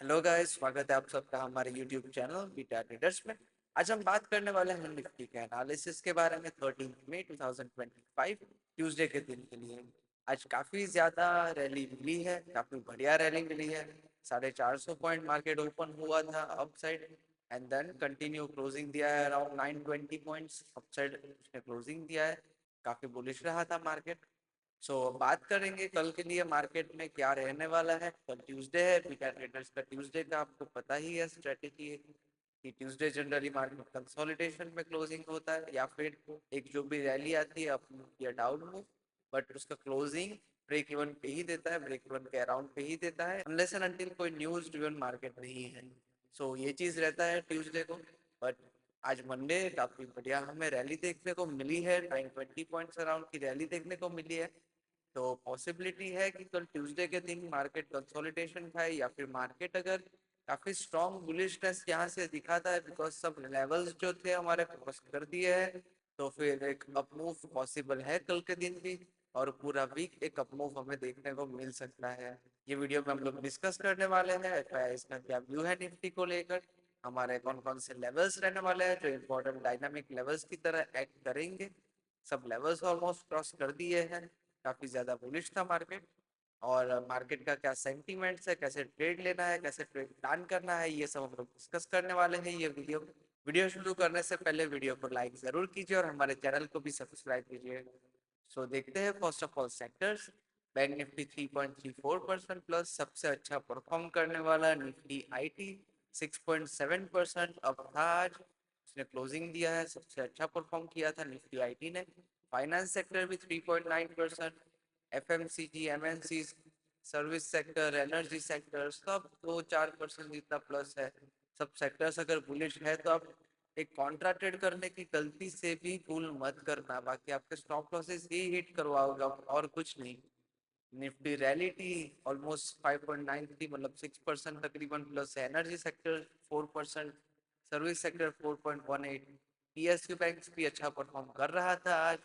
Hello guys, स्वागत है आप सबका हमारे यूट्यूब चैनल बीटा ट्रेडर्स में। आज हम बात करने वाले हैं निफ्टी के एनालिसिस के बारे में 13 मई 2025 ट्यूसडे के दिन के लिए। आज काफ़ी ज़्यादा रैली मिली है, काफ़ी बढ़िया रैली मिली है। 450 पॉइंट मार्केट ओपन हुआ था up side and then continue closing दिया है अराउंड 920 पॉइंट्स अप साइड उसने क्लोजिंग दिया है। काफ़ी बुलिश रहा था मार्केट। बात करेंगे कल के लिए मार्केट में क्या रहने वाला है। कल ट्यूसडे है, बीटा ट्रेडर्स का ट्यूसडे का आपको पता ही है स्ट्रेटेजी है कि ट्यूसडे जनरली मार्केट कंसोलिडेशन में क्लोजिंग होता है या फिर एक जो भी रैली आती है अप मूव या डाउन मूव, बट उसका क्लोजिंग ब्रेक इवन पे ही देता है, ब्रेक इवन के अराउंड पे ही देता है अनलेस एंड अनटिल कोई न्यूज ड्रिवन मार्केट नहीं है। ये चीज रहता है ट्यूसडे को। बट आज मंडे काफी बढ़िया हमें रैली देखने को मिली है, 920 पॉइंट्स अराउंड की रैली देखने को मिली है। तो पॉसिबिलिटी है कि कल ट्यूसडे के दिन मार्केट कंसोलिडेशन खाए या फिर मार्केट अगर काफी स्ट्रॉन्ग बुलिशनेस यहाँ से दिखाता है बिकॉज सब लेवल्स जो थे हमारे क्रॉस कर दिए हैं, तो फिर एक अप मूव पॉसिबल है कल के दिन भी। और पूरा वीक एक अप मूव हमें देखने को मिल सकता है। ये वीडियो में हम लोग डिस्कस करने वाले हैं इसका क्या व्यू है निफ्टी को लेकर, हमारे कौन कौन से लेवल्स रहने वाले हैं जो इम्पोर्टेंट डायनामिक लेवल्स की तरह एक्ट करेंगे। सब लेवल्स ऑलमोस्ट क्रॉस कर दिए हैं, काफ़ी ज़्यादा बुलिश था मार्केट। और मार्केट का क्या सेंटीमेंट्स है, कैसे ट्रेड लेना है, कैसे ट्रेड प्लान करना है, ये सब हम लोग डिस्कस करने वाले हैं ये वीडियो शुरू करने से पहले वीडियो को लाइक ज़रूर कीजिए और हमारे चैनल को भी सब्सक्राइब कीजिए। देखते हैं first of all sectors. Bank Nifty 3.34% plus, सबसे अच्छा परफॉर्म करने वाला निफ्टी आईटी 6.7% अप था आज, उसने क्लोजिंग दिया है, सबसे अच्छा परफॉर्म किया था निफ्टी आईटी ने। फाइनेंस सेक्टर भी 3.9%, FMCG, MNC, service sector, energy sector सब 2-4% जितना प्लस है। सब सेक्टर्स अगर बुलिश है तो आप एक कॉन्ट्रा ट्रेड करने की गलती से भी भूल मत करना, बाकी आपके स्टॉप लॉसेस ही हिट करवाओगे और कुछ नहीं। निफ्टी रैलिटी ऑलमोस्ट 5.93 मतलब 6% तकरीबन प्लस है। Energy sector 4%, service sector 4.18। PSU bank भी अच्छा परफॉर्म कर रहा था आज।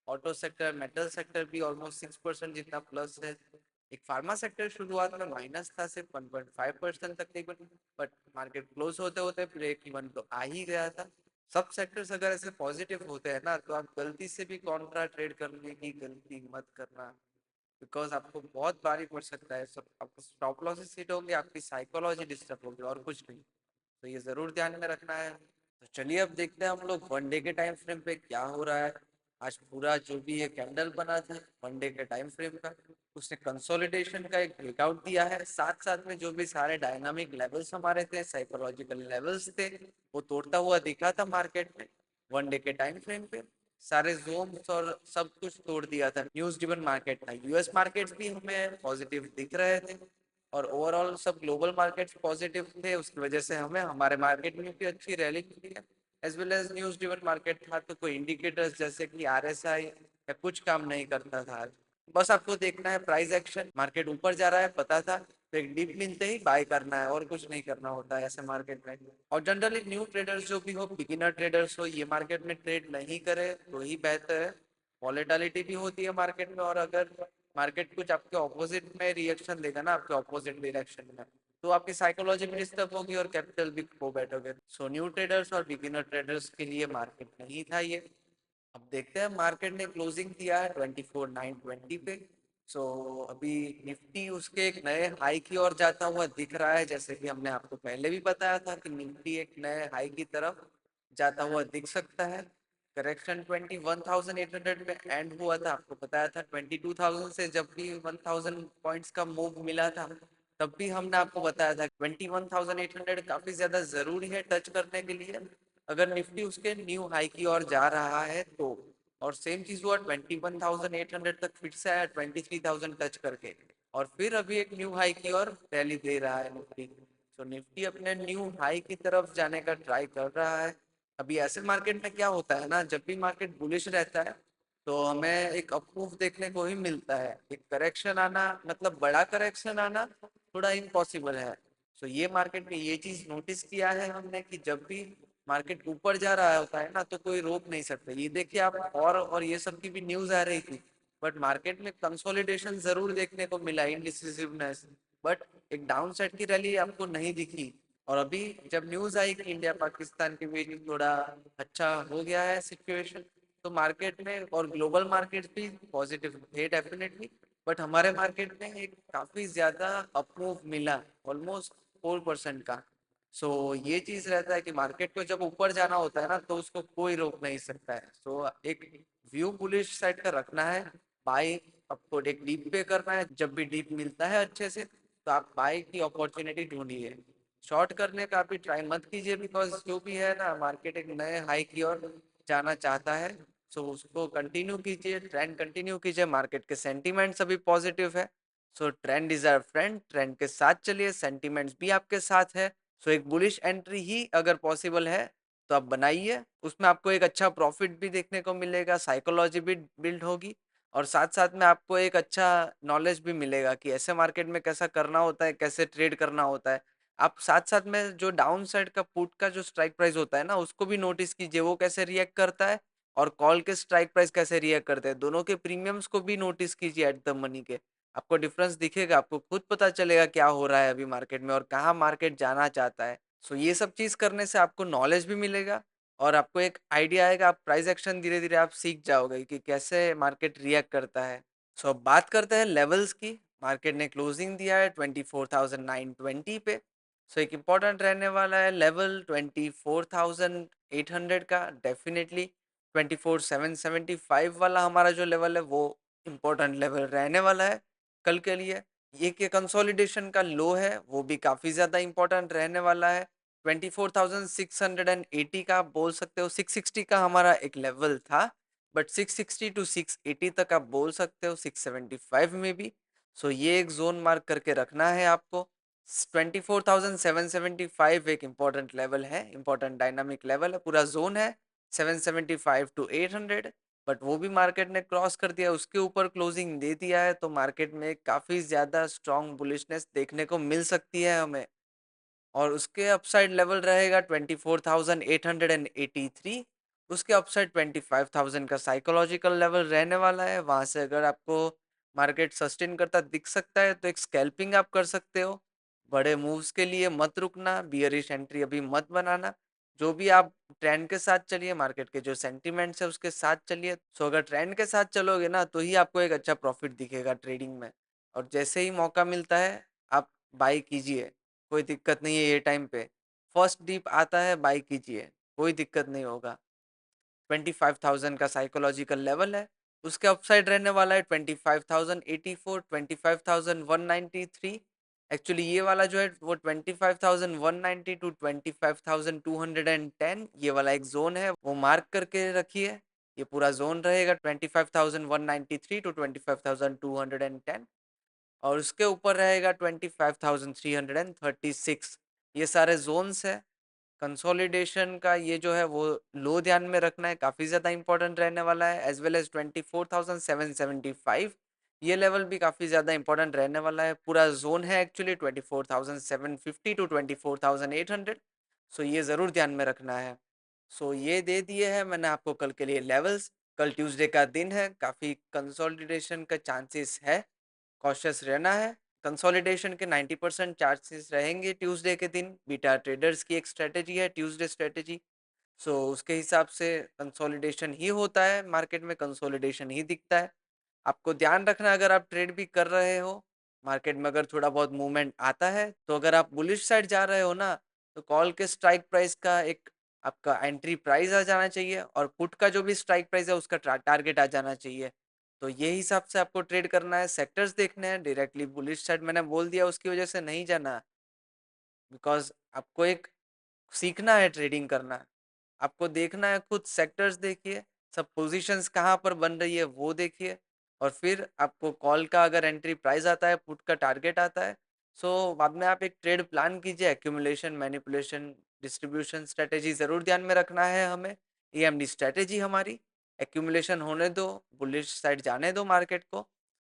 ऑटो सेक्टर, मेटल सेक्टर भी ऑलमोस्ट 6% जितना प्लस है। एक फार्मा सेक्टर शुरुआत में माइनस था सिर्फ 1.5% तकरीबन, बट मार्केट क्लोज होते होते ब्रेक इवन तो आ ही गया था। सब सेक्टर्स अगर ऐसे पॉजिटिव होते हैं ना तो आप गलती से भी कॉन्ट्रा ट्रेड करने की गलती मत करना, बिकॉज आपको बहुत भारी पड़ सकता है। सब आपको स्टॉप लॉसेस हिट होंगे, आपकी साइकोलॉजी डिस्टर्ब होगी और कुछ नहीं। तो ये जरूर ध्यान में रखना है। तो चलिए अब देखते हैं हम लोग वन डे के टाइम फ्रेम पे क्या हो रहा है। आज पूरा जो भी ये कैंडल बना था वन डे के टाइम फ्रेम का, उसने कंसोलिडेशन का एक ब्रेकआउट दिया है, साथ साथ में जो भी सारे डायनामिक लेवल्स हमारे थे, साइकोलॉजिकल लेवल्स थे, वो तोड़ता हुआ दिखा था मार्केट में वन डे के टाइम फ्रेम पे। सारे जोन्स और सब कुछ तोड़ दिया था, न्यूज ड्रिवन मार्केट था। यूएस मार्केट्स भी हमें पॉजिटिव दिख रहे थे और ओवरऑल सब ग्लोबल मार्केट्स पॉजिटिव थे, उसकी वजह से हमें हमारे मार्केट में भी अच्छी रैली मिली है। As well as news driven market था तो कोई इंडिकेटर्स जैसे कि आरएसआई या कुछ काम नहीं करता था आज। बस आपको देखना है प्राइस एक्शन, मार्केट ऊपर जा रहा है पता था, तो एक डीप मिलते ही बाय करना है और कुछ नहीं करना होता है ऐसे मार्केट में। और जनरली न्यू ट्रेडर्स जो भी हो, बिगिनर ट्रेडर्स हो, ये मार्केट में ट्रेड नहीं करे तो ही बेहतर है। वॉलेटिलिटी भी होती है मार्केट में, और अगर मार्केट कुछ आपके ऑपोजिट में रिएक्शन देगा ना, आपके ऑपोजिट डायरेक्शन में, तो आपकी साइकोलॉजी भी डिस्टर्ब होगी और कैपिटल भी खो बैठोगे। न्यू ट्रेडर्स और बिगिनर ट्रेडर्स के लिए मार्केट नहीं था ये। अब देखते हैं, मार्केट ने क्लोजिंग किया है 24,920 पे। अभी निफ्टी उसके एक नए हाई की ओर जाता हुआ दिख रहा है, जैसे कि हमने आपको पहले भी बताया था कि निफ्टी एक नए हाई की तरफ जाता हुआ दिख सकता है। करेक्शन 21,800 पे एंड हुआ था, आपको बताया था 22,000 से जब भी 1,000 पॉइंट्स का मूव मिला था तब भी हमने आपको बताया था 21,800 काफी ज्यादा जरूरी है टच करने के लिए अगर निफ्टी उसके न्यू हाई की ओर जा रहा है तो। और सेम चीज हुआ, 21,800 तक फिर से आया 23,000 टच करके, और फिर अभी एक न्यू हाई की ओर रैली दे रहा है निफ्टी। निफ्टी अपने न्यू हाई की तरफ जाने का ट्राई कर रहा है। अभी ऐसे मार्केट में क्या होता है ना, जब भी मार्केट बुलिश रहता है तो हमें एक अप्रूव देखने को ही मिलता है। एक करेक्शन आना, मतलब बड़ा करेक्शन आना थोड़ा इम्पॉसिबल है। ये मार्केट में ये चीज नोटिस किया है हमने कि जब भी मार्केट ऊपर जा रहा होता है ना तो कोई रोक नहीं सकता। ये देखिए आप, और ये सब की भी न्यूज आ रही थी बट मार्केट में कंसोलिडेशन जरूर देखने को मिला, इनडिसिसिवनेस, बट एक डाउन साइड की रैली आपको नहीं दिखी। और अभी जब न्यूज आई कि इंडिया पाकिस्तान के बीच थोड़ा अच्छा हो गया है सिचुएशन, तो मार्केट में और ग्लोबल मार्केट भी पॉजिटिव थे डेफिनेटली। बट हमारे मार्केट में एक काफी ज्यादा अपमूव मिला, ऑलमोस्ट 4% का। ये चीज रहता है कि मार्केट को जब ऊपर जाना होता है ना, तो उसको कोई रोक नहीं सकता है। एक व्यू बुलिश साइड का रखना है। बाय आपको एक डीप पे करना है, जब भी डीप मिलता है अच्छे से तो आप बाय की अपॉर्चुनिटी ढूंढिए। शॉर्ट करने का भी ट्राई मत कीजिए, बिकॉज जो भी है ना, मार्केट एक नए हाई की ओर जाना चाहता है। उसको कंटिन्यू कीजिए, ट्रेंड कंटिन्यू कीजिए, मार्केट के सेंटीमेंट्स अभी पॉजिटिव है। Trend is our friend, trend के साथ चलिए, सेंटीमेंट्स भी आपके साथ है। एक बुलिश एंट्री ही अगर पॉसिबल है तो आप बनाइए, उसमें आपको एक अच्छा प्रॉफिट भी देखने को मिलेगा, साइकोलॉजी भी बिल्ड होगी, और साथ साथ में आपको एक अच्छा नॉलेज भी मिलेगा कि ऐसे मार्केट में कैसा करना होता है, कैसे ट्रेड करना होता है। आप साथ साथ में जो डाउन साइड का पुट का जो स्ट्राइक प्राइस होता है ना, उसको भी नोटिस कीजिए, वो कैसे रिएक्ट करता है, और कॉल के स्ट्राइक प्राइस कैसे रिएक्ट करते हैं। दोनों के प्रीमियम्स को भी नोटिस कीजिए एट द मनी के। आपको डिफरेंस दिखेगा, आपको खुद पता चलेगा क्या हो रहा है अभी मार्केट में और कहाँ मार्केट जाना चाहता है। ये सब चीज करने से आपको नॉलेज भी मिलेगा, और आपको एक आइडिया आएगा, आप प्राइस एक्शन धीरे धीरे आप सीख जाओगे कि कैसे मार्केट रिएक्ट करता है। अब बात करते हैं लेवल्स की। मार्केट ने क्लोजिंग दिया है 24,920 पे। एक इम्पोर्टेंट रहने वाला है लेवल 24,800 का, डेफिनेटली 24,775 वाला हमारा जो लेवल है वो इम्पोर्टेंट लेवल रहने वाला है कल के लिए। ये कि कंसोलिडेशन का लो है वो भी काफी ज्यादा इंपॉर्टेंट रहने वाला है। 24,680 का आप बोल सकते हो, 660 का हमारा एक लेवल था, बट 660 टू 680 तक आप बोल सकते हो, 675 में भी। ये एक जोन मार्क करके रखना है आपको। 24,775 एक इम्पॉर्टेंट लेवल है, इम्पॉर्टेंट डायनामिक लेवल है, पूरा जोन है 775 टू 800। बट वो भी मार्केट ने क्रॉस कर दिया, उसके ऊपर क्लोजिंग दे दिया है, तो मार्केट में काफी ज्यादा स्ट्रॉन्ग बुलिशनेस देखने को मिल सकती है हमें। और उसके अपसाइड लेवल रहेगा 24,883। उसके अपसाइड 25,000 का साइकोलॉजिकल लेवल रहने वाला है। वहां से अगर आपको मार्केट सस्टेन करता दिख सकता है तो एक स्कैल्पिंग आप कर सकते हो। बड़े मूव्स के लिए मत रुकना, बियरिश एंट्री अभी मत बनाना। जो भी आप ट्रेंड के साथ चलिए, मार्केट के जो सेंटीमेंट्स है उसके साथ चलिए। अगर ट्रेंड के साथ चलोगे ना, तो ही आपको एक अच्छा प्रॉफिट दिखेगा ट्रेडिंग में। और जैसे ही मौका मिलता है आप बाई कीजिए, कोई दिक्कत नहीं है। ये टाइम पे फर्स्ट डीप आता है, बाई कीजिए, कोई दिक्कत नहीं होगा। 25,000 का साइकोलॉजिकल लेवल है। उसके अपसाइड रहने वाला है 25,084, 25,193। एक्चुअली ये वाला जो है वो 25,190 टू 25,210, ये वाला एक जोन है, वो मार्क करके रखिए। ये पूरा जोन रहेगा 25,193 टू 25,210। और उसके ऊपर रहेगा 25,336। ये सारे जोन्स है। कंसोलिडेशन का ये जो है वो लो ध्यान में रखना है, काफी ज्यादा इंपॉर्टेंट रहने वाला है। एज वेल एज 24,775, ये लेवल भी काफी ज्यादा इंपॉर्टेंट रहने वाला है। पूरा जोन है एक्चुअली 24,750 टू 24,800। ये जरूर ध्यान में रखना है। ये दे दिए हैं मैंने आपको कल के लिए लेवल्स। कल ट्यूसडे का दिन है, काफी कंसोलिडेशन का चांसेस है, कॉशियस रहना है। कंसोलिडेशन के 90% चांसेस रहेंगे ट्यूसडे के दिन। बीटा ट्रेडर्स की एक स्ट्रेटेजी है ट्यूसडे स्ट्रेटेजी। उसके हिसाब से कंसोलिडेशन ही होता है, मार्केट में कंसोलिडेशन ही दिखता है। आपको ध्यान रखना, अगर आप ट्रेड भी कर रहे हो, मार्केट में अगर थोड़ा बहुत मूवमेंट आता है, तो अगर आप बुलिश साइड जा रहे हो ना, तो कॉल के स्ट्राइक प्राइस का एक आपका एंट्री प्राइस आ जाना चाहिए, और पुट का जो भी स्ट्राइक प्राइस है उसका टारगेट आ जाना चाहिए। ये हिसाब से आपको ट्रेड करना है। सेक्टर्स देखने हैं, डायरेक्टली बुलिश साइड मैंने बोल दिया उसकी वजह से नहीं जाना, बिकॉज आपको एक सीखना है ट्रेडिंग करना। आपको देखना है, खुद सेक्टर्स देखिए, सब पोजीशंस कहाँ पर बन रही है वो देखिए, और फिर आपको कॉल का अगर एंट्री प्राइस आता है, पुट का टारगेट आता है, बाद में आप एक ट्रेड प्लान कीजिए। एक्यूमुलेशन, मैनिपुलेशन, डिस्ट्रीब्यूशन स्ट्रेटेजी जरूर ध्यान में रखना है हमें। एएमडी स्ट्रेटेजी हमारी, एक्यूमुलेशन होने दो, बुलिश साइड जाने दो मार्केट को,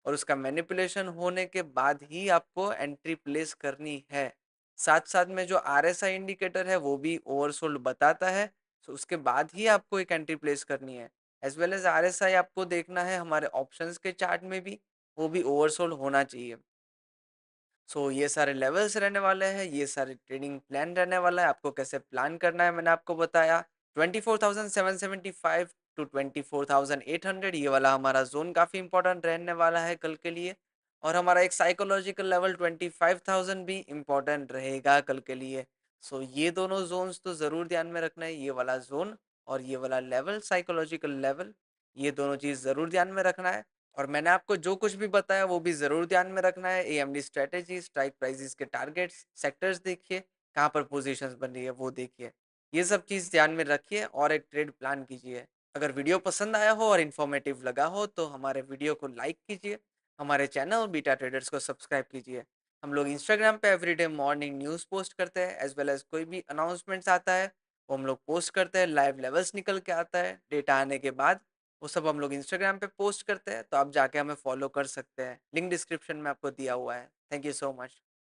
और उसका मैनिपुलेशन होने के बाद ही आपको एंट्री प्लेस करनी है। साथ साथ में जो आरएसआई इंडिकेटर है वो भी ओवरसोल्ड बताता है, उसके बाद ही आपको एक एंट्री प्लेस करनी है। एज़ वेल एज़ आरएसआई आपको देखना है हमारे ऑप्शंस के चार्ट में भी, वो भी ओवरसोल्ड होना चाहिए। सो ये सारे लेवल्स रहने वाले हैं, ये सारे ट्रेडिंग प्लान रहने वाला है, आपको कैसे प्लान करना है मैंने आपको बताया। 24,775 टू 24,800 ये वाला हमारा ज़ोन काफ़ी इम्पोर्टेंट रहने वाला है कल के लिए, और हमारा एक साइकोलॉजिकल लेवल 25,000 भी इम्पोर्टेंट रहेगा कल के लिए। सो ये दोनों ज़ोन्स तो ज़रूर ध्यान में रखना है, ये वाला ज़ोन और ये वाला लेवल, साइकोलॉजिकल लेवल, ये दोनों चीज़ ज़रूर ध्यान में रखना है। और मैंने आपको जो कुछ भी बताया वो भी ज़रूर ध्यान में रखना है। एएमडी स्ट्रैटेजी, स्ट्राइक प्राइसेस के टारगेट्स, सेक्टर्स देखिए, कहाँ पर पोजीशंस बन रही है वो देखिए। ये सब चीज़ ध्यान में रखिए और एक ट्रेड प्लान कीजिए। अगर वीडियो पसंद आया हो और इन्फॉर्मेटिव लगा हो तो हमारे वीडियो को लाइक कीजिए, हमारे चैनल बीटा ट्रेडर्स को सब्सक्राइब कीजिए। हम लोग इंस्टाग्राम पे एवरीडे मॉर्निंग न्यूज़ पोस्ट करते हैं, एज़ वेल एज़ कोई भी अनाउंसमेंट्स आता है, वो हम लोग पोस्ट करते हैं, लाइव लेवल्स निकल के आता है, डेटा आने के बाद वो सब हम लोग इंस्टाग्राम पे पोस्ट करते हैं, तो आप जाके हमें फॉलो कर सकते हैं। लिंक डिस्क्रिप्शन में आपको दिया हुआ है। Thank you so much.